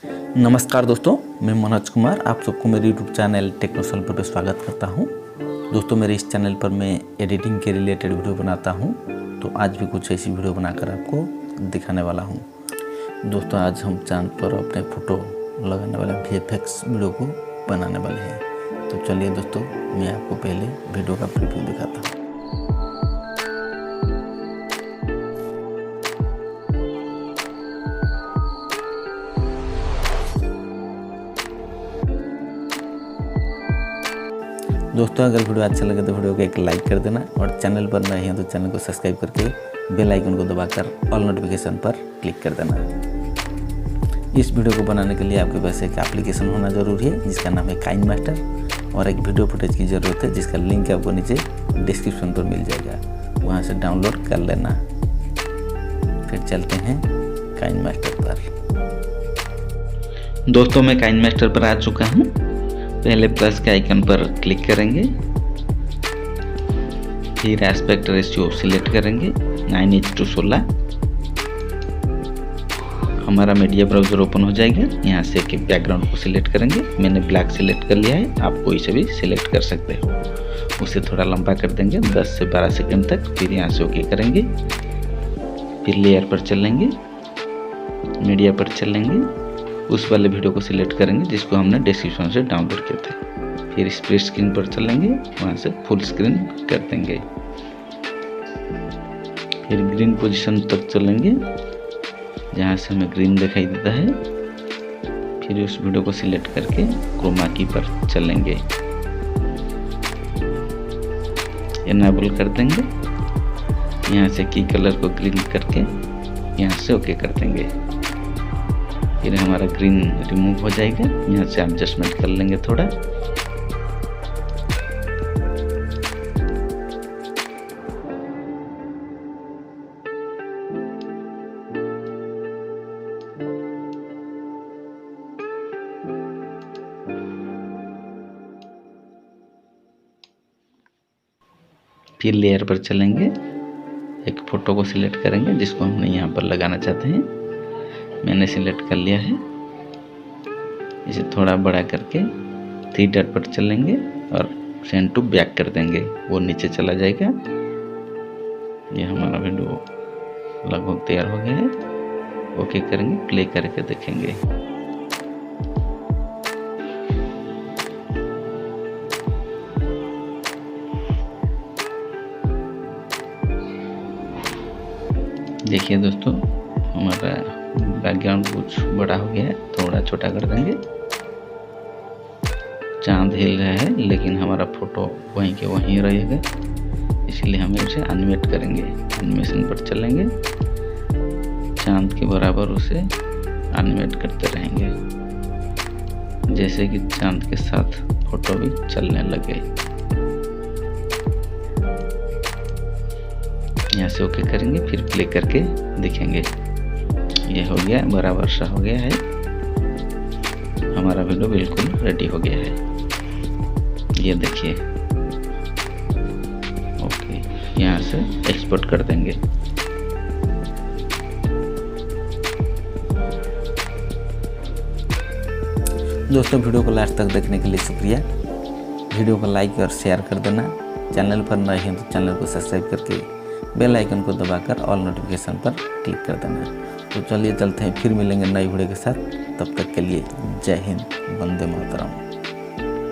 नमस्कार दोस्तों, मैं मनोज कुमार आप सबको मेरे यूट्यूब चैनल टेक्नो पर स्वागत करता हूं। दोस्तों, मेरे इस चैनल पर मैं एडिटिंग के रिलेटेड वीडियो बनाता हूं, तो आज भी कुछ ऐसी वीडियो बनाकर आपको दिखाने वाला हूं। दोस्तों, आज हम चांद पर अपने फ़ोटो लगाने वाले VFX वीडियो को बनाने वाले हैं। तो चलिए दोस्तों, मैं आपको पहले वीडियो का प्रीव्यू दिखाता हूँ। दोस्तों, अगर वीडियो अच्छा लगे तो वीडियो को एक लाइक कर देना और चैनल पर नए हैं तो चैनल को सब्सक्राइब करके बेल आइकन को दबाकर ऑल नोटिफिकेशन पर क्लिक कर देना। इस वीडियो को बनाने के लिए आपके पास एक एप्लीकेशन होना ज़रूरी है जिसका नाम है काइनमास्टर, और एक वीडियो फुटेज की ज़रूरत है जिसका लिंक आपको नीचे डिस्क्रिप्शन पर मिल जाएगा, वहाँ से डाउनलोड कर लेना। फिर चलते हैं काइनमास्टर पर। दोस्तों, मैं काइनमास्टर पर आ चुका हूँ। पहले प्लस के आइकन पर क्लिक करेंगे, फिर एस्पेक्ट रेशियो सिलेक्ट करेंगे 9:16। हमारा मीडिया ब्राउज़र ओपन हो जाएगा। यहाँ से कि बैकग्राउंड को सिलेक्ट करेंगे। मैंने ब्लैक सिलेक्ट कर लिया है, आप कोई से भी सिलेक्ट कर सकते हो। उसे थोड़ा लंबा कर देंगे 10 से 12 सेकंड तक। फिर यहाँ से ओके करेंगे, फिर लेयर पर चलेंगे, मीडिया पर चलेंगे, उस वाले वीडियो को सिलेक्ट करेंगे जिसको हमने डिस्क्रिप्शन से डाउनलोड किए थे। फिर स्प्लिट स्क्रीन पर चलेंगे, वहाँ से फुल स्क्रीन कर देंगे। फिर ग्रीन पोजीशन तक चलेंगे जहाँ से हमें ग्रीन दिखाई देता है। फिर उस वीडियो को सिलेक्ट करके क्रोमा की पर चलेंगे, इनेबल कर देंगे। यहाँ से की कलर को ग्रीन करके यहाँ से ओके कर देंगे। फिर हमारा ग्रीन रिमूव हो जाएगा। यहाँ से एडजस्टमेंट कर लेंगे थोड़ा। फिर लेयर पर चलेंगे, एक फ़ोटो को सिलेक्ट करेंगे जिसको हमने यहाँ पर लगाना चाहते हैं। मैंने सिलेक्ट कर लिया है। इसे थोड़ा बड़ा करके 3 डॉट पर चलेंगे और सेंड टू बैक कर देंगे, वो नीचे चला जाएगा। ये हमारा वीडियो लगभग तैयार हो गया है। ओके करेंगे, प्ले करके देखेंगे। देखिए दोस्तों, हमारा बैकग्राउंड कुछ बड़ा हो गया है, थोड़ा छोटा कर देंगे। चांद हिल रहा है लेकिन हमारा फोटो वहीं के वहीं रहेगा, इसलिए हम उसे एनिमेट करेंगे। एनिमेशन पर चलेंगे, चांद के बराबर उसे एनिमेट करते रहेंगे जैसे कि चांद के साथ फोटो भी चलने लगे। यहाँ से ओके करेंगे, फिर प्ले करके दिखेंगे। ये हो गया, बराबर सा हो गया है। हमारा वीडियो बिल्कुल रेडी हो गया है। ये देखिए, ओके। यहाँ से एक्सपोर्ट कर देंगे। दोस्तों, वीडियो को लास्ट तक देखने के लिए शुक्रिया। वीडियो को लाइक और शेयर कर देना। चैनल पर नए हैं तो चैनल को सब्सक्राइब करके बेल आइकन को दबाकर ऑल नोटिफिकेशन पर क्लिक कर देना। तो चलिए चलते हैं, फिर मिलेंगे नई वीडियो के साथ। तब तक के लिए जय हिंद, वंदे मातरम।